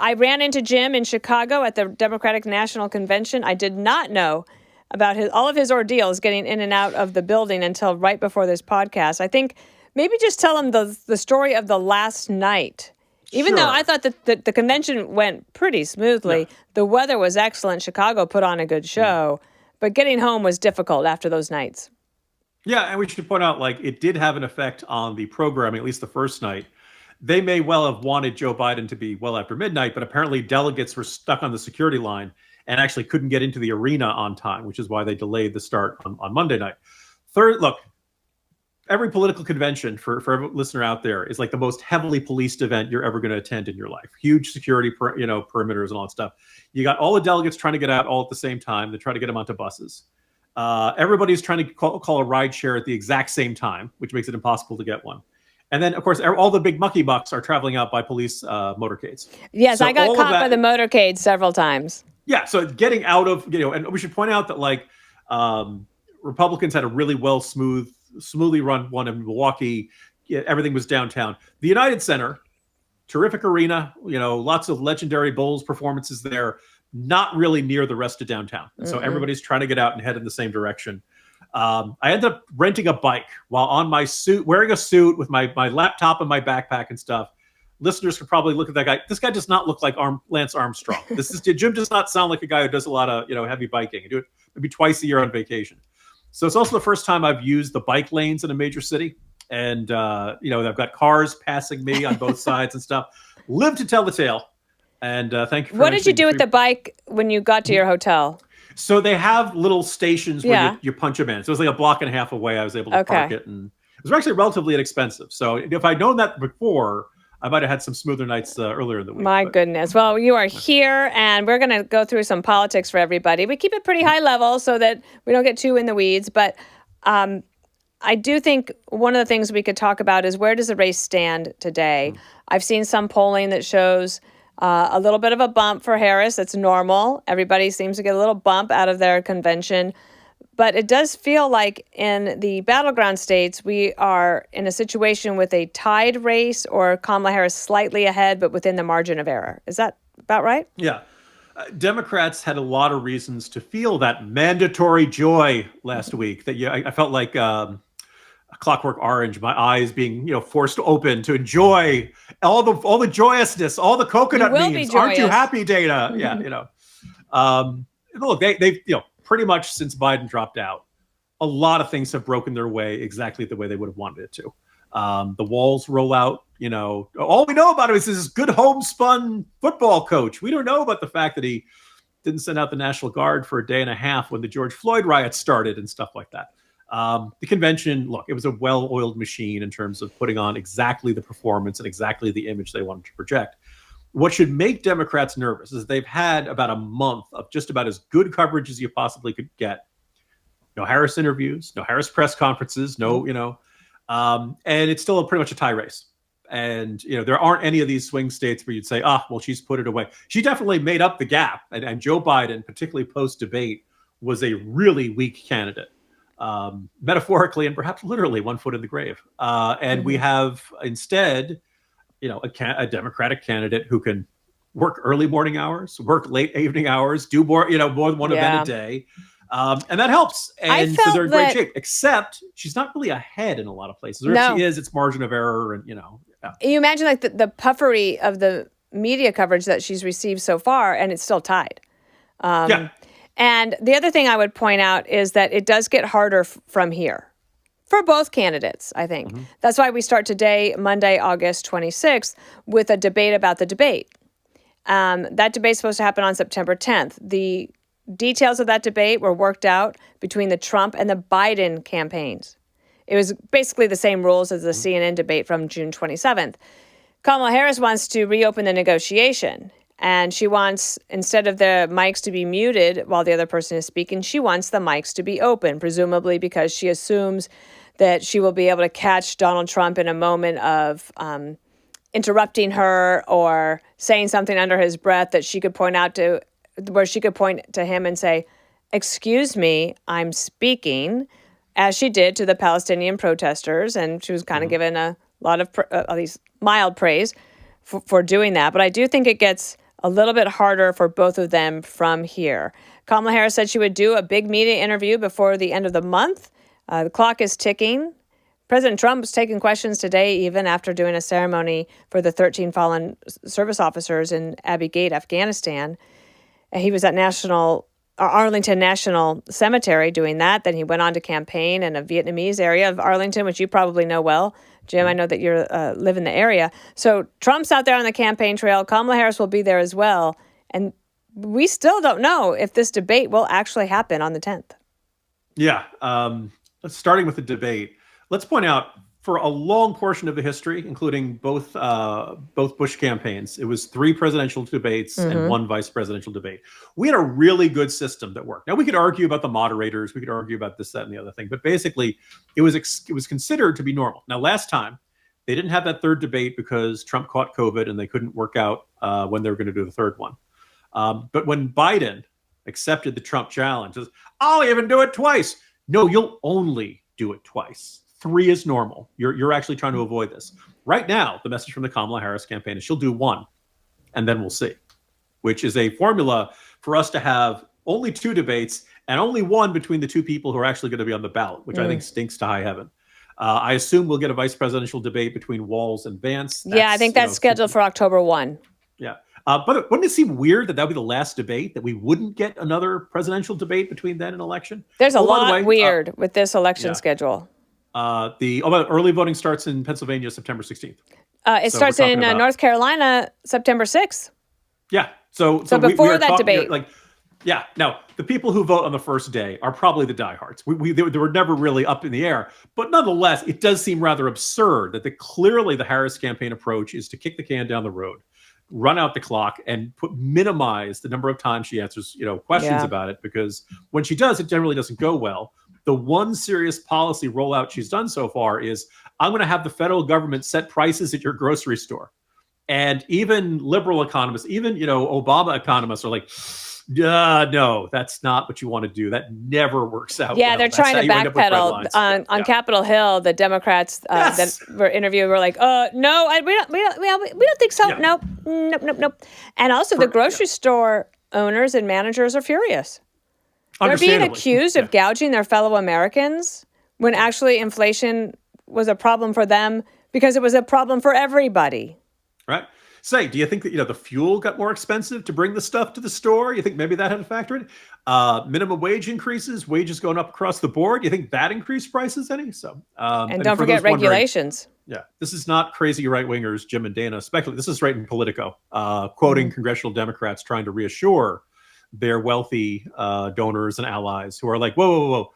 I ran into Jim in Chicago at the Democratic National Convention. I did not know about all of his ordeals getting in and out of the building until right before this podcast. I think maybe just tell him the story of the last night. Even though I thought that the convention went pretty smoothly, the weather was excellent. Chicago put on a good show, but getting home was difficult after those nights. Yeah, and we should point out, like, it did have an effect on the programming, at least the first night. They may well have wanted Joe Biden to be well after midnight, but apparently delegates were stuck on the security line and actually couldn't get into the arena on time, which is why they delayed the start on Monday night. Third, look, every political convention for every listener out there is like the most heavily policed event you're ever going to attend in your life. Huge security, perimeters and all that stuff. You got all the delegates trying to get out all at the same time. They try to get them onto buses. Everybody's trying to call a ride share at the exact same time, which makes it impossible to get one. And then, of course, all the big mucky bucks are traveling out by police motorcades. Yes, so I got caught by the motorcade several times. Yeah, so getting out of, and we should point out that, like, Republicans had a really smoothly run one in Milwaukee. Yeah, everything was downtown. The United Center, terrific arena, lots of legendary Bulls performances there, not really near the rest of downtown. And so everybody's trying to get out and head in the same direction. I ended up renting a bike while on my suit, wearing a suit with my laptop and my backpack and stuff. Listeners could probably look at that guy. This guy does not look like Lance Armstrong. Jim does not sound like a guy who does a lot of heavy biking. I do it maybe twice a year on vacation. So it's also the first time I've used the bike lanes in a major city, and I've got cars passing me on both sides and stuff. Live to tell the tale. And thank you. What did you do with the bike when you got to your hotel? So they have little stations where you punch them in. So it was like a block and a half away. I was able to park it, and it was actually relatively inexpensive. So if I'd known that before, I might have had some smoother nights earlier in the week. My goodness. Well, you are here, and we're going to go through some politics for everybody. We keep it pretty high level so that we don't get too in the weeds. But I do think one of the things we could talk about is, where does the race stand today? I've seen some polling that shows a little bit of a bump for Harris. It's normal. Everybody seems to get a little bump out of their convention. But it does feel like in the battleground states, we are in a situation with a tied race, or Kamala Harris slightly ahead, but within the margin of error. Is that about right? Yeah. Democrats had a lot of reasons to feel that mandatory joy last week. That I felt like a Clockwork Orange, my eyes being forced open to enjoy all the joyousness, all the coconut memes. Aren't you happy, Dana? Yeah, look, they've pretty much since Biden dropped out, a lot of things have broken their way exactly the way they would have wanted it to. The walls roll out. All we know about him is this good homespun football coach. We don't know about the fact that he didn't send out the National Guard for a day and a half when the George Floyd riots started and stuff like that. The convention, look, it was a well-oiled machine in terms of putting on exactly the performance and exactly the image they wanted to project. What should make Democrats nervous is they've had about a month of just about as good coverage as you possibly could get. No Harris interviews, no Harris press conferences, and it's still pretty much a tie race. And, there aren't any of these swing states where you'd say, she's put it away. She definitely made up the gap. And Joe Biden, particularly post-debate, was a really weak candidate. Metaphorically and perhaps literally one foot in the grave. And we have instead, a Democratic candidate who can work early morning hours, work late evening hours, do more than one event a day. And that helps. And so they're in great shape, except she's not really ahead in a lot of places. Or if she is, it's margin of error. And, You imagine like the puffery of the media coverage that she's received so far, and it's still tied. And the other thing I would point out is that it does get harder from here for both candidates, I think. That's why we start today, Monday, August 26th, with a debate about the debate. That debate's supposed to happen on September 10th. The details of that debate were worked out between the Trump and the Biden campaigns. It was basically the same rules as the CNN debate from June 27th. Kamala Harris wants to reopen the negotiation. And she wants, instead of the mics to be muted while the other person is speaking, she wants the mics to be open, presumably because she assumes that she will be able to catch Donald Trump in a moment of interrupting her or saying something under his breath that she could point out to, where she could point to him and say, "Excuse me, I'm speaking," as she did to the Palestinian protesters. And she was kind of given a lot of at least mild praise for doing that. But I do think it gets a little bit harder for both of them from here. Kamala Harris said she would do a big media interview before the end of the month. The clock is ticking. President Trump was taking questions today, even after doing a ceremony for the 13 fallen service officers in Abbey Gate, Afghanistan. He was at Arlington National Cemetery doing that. Then he went on to campaign in a Vietnamese area of Arlington, which you probably know well. Jim, I know that you live in the area. So Trump's out there on the campaign trail. Kamala Harris will be there as well. And we still don't know if this debate will actually happen on the 10th. Yeah. Starting with the debate, let's point out for a long portion of the history, including both Bush campaigns, it was 3 presidential debates and 1 vice presidential debate. We had a really good system that worked. Now, we could argue about the moderators. We could argue about this, that, and the other thing. But basically, it was considered to be normal. Now, last time, they didn't have that 3rd debate because Trump caught COVID and they couldn't work out when they were going to do the 3rd one. But when Biden accepted the Trump challenge, says, I'll even do it twice. No, you'll only do it twice. 3 is normal. You're actually trying to avoid this. Right now, the message from the Kamala Harris campaign is she'll do 1, and then we'll see, which is a formula for us to have only 2 debates and only 1 between the 2 people who are actually going to be on the ballot, which I think stinks to high heaven. I assume we'll get a vice presidential debate between Walz and Vance. I think that's scheduled for October 1. Yeah. But wouldn't it seem weird that would be the last debate, that we wouldn't get another presidential debate between then and election? There's a lot weird with this election schedule. Early voting starts in Pennsylvania September 16th. It starts in North Carolina September 6th. Yeah. So before that debate. Now, the people who vote on the first day are probably the diehards. They were never really up in the air. But nonetheless, it does seem rather absurd that clearly the Harris campaign approach is to kick the can down the road, run out the clock, and minimize the number of times she answers questions about it, because when she does, it generally doesn't go well. The one serious policy rollout she's done so far is, I'm going to have the federal government set prices at your grocery store. And even liberal economists, even Obama economists are like, no, that's not what you want to do. That never works out. Yeah, they're trying to backpedal. On Capitol Hill, the Democrats that were interviewed were like, no, we don't think so. Yeah. Nope. And also the grocery store owners and managers are furious. They're being accused of gouging their fellow Americans when actually inflation was a problem for them because it was a problem for everybody. Right. Do you think that the fuel got more expensive to bring the stuff to the store? You think maybe that had a factor in it? Minimum wage increases, wages going up across the board. You think that increased prices any? So and don't forget regulations. This is not crazy right wingers, Jim and Dana speculate. This is right in Politico, quoting congressional Democrats trying to reassure their wealthy donors and allies who are like, whoa.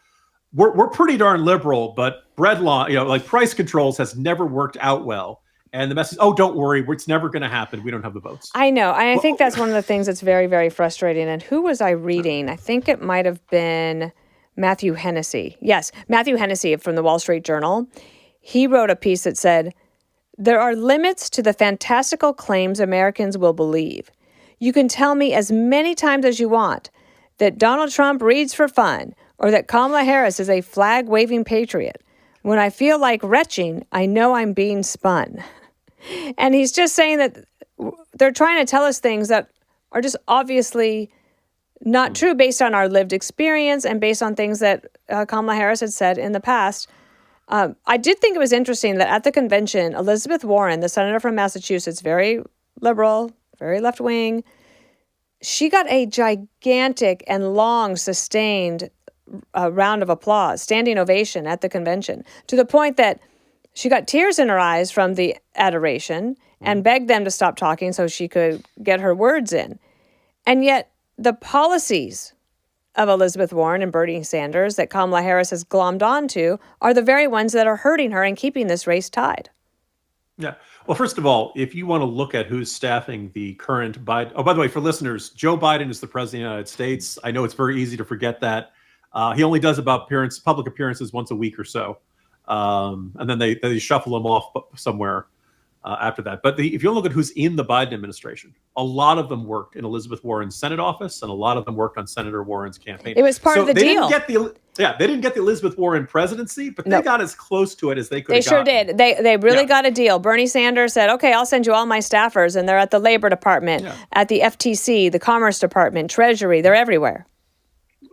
We're pretty darn liberal, but bread law, price controls has never worked out well. And the message, don't worry, it's never going to happen. We don't have the votes. I know. I think that's one of the things that's very, very frustrating. And who was I reading? I think it might have been Matthew Hennessy. Yes, Matthew Hennessy from the Wall Street Journal. He wrote a piece that said, there are limits to the fantastical claims Americans will believe. You can tell me as many times as you want that Donald Trump reads for fun or that Kamala Harris is a flag-waving patriot. When I feel like retching, I know I'm being spun. And he's just saying that they're trying to tell us things that are just obviously not true based on our lived experience and based on things that Kamala Harris had said in the past. I did think it was interesting that at the convention, Elizabeth Warren, the senator from Massachusetts, very liberal, very left-wing, she got a gigantic and long, sustained round of applause, standing ovation at the convention, to the point that she got tears in her eyes from the adoration and begged them to stop talking so she could get her words in. And yet the policies of Elizabeth Warren and Bernie Sanders that Kamala Harris has glommed onto are the very ones that are hurting her and keeping this race tied. Yeah. Well, first of all, if you want to look at who's staffing the current Biden... Oh, by the way, for listeners, Joe Biden is the president of the United States. I know it's very easy to forget that. He only does about public appearances once a week or so. And then they shuffle him off somewhere after that. But if you look at who's in the Biden administration, a lot of them worked in Elizabeth Warren's Senate office, and a lot of them worked on Senator Warren's campaign. It was part of the deal. Yeah, they didn't get the Elizabeth Warren presidency, but they got as close to it as they could. They sure did. They really got a deal. Bernie Sanders said, "Okay, I'll send you all my staffers," and they're at the Labor Department, at the FTC, the Commerce Department, Treasury. They're everywhere.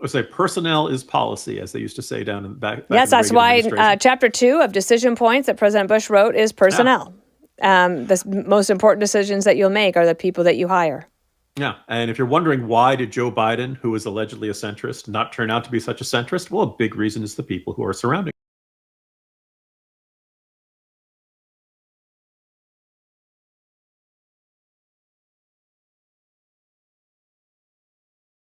I say personnel is policy, as they used to say down in the back. Yes, that's why Chapter 2 of Decision Points that President Bush wrote is personnel. The most important decisions that you'll make are the people that you hire. Yeah, and if you're wondering why did Joe Biden, who is allegedly a centrist, not turn out to be such a centrist, well, a big reason is the people who are surrounding him.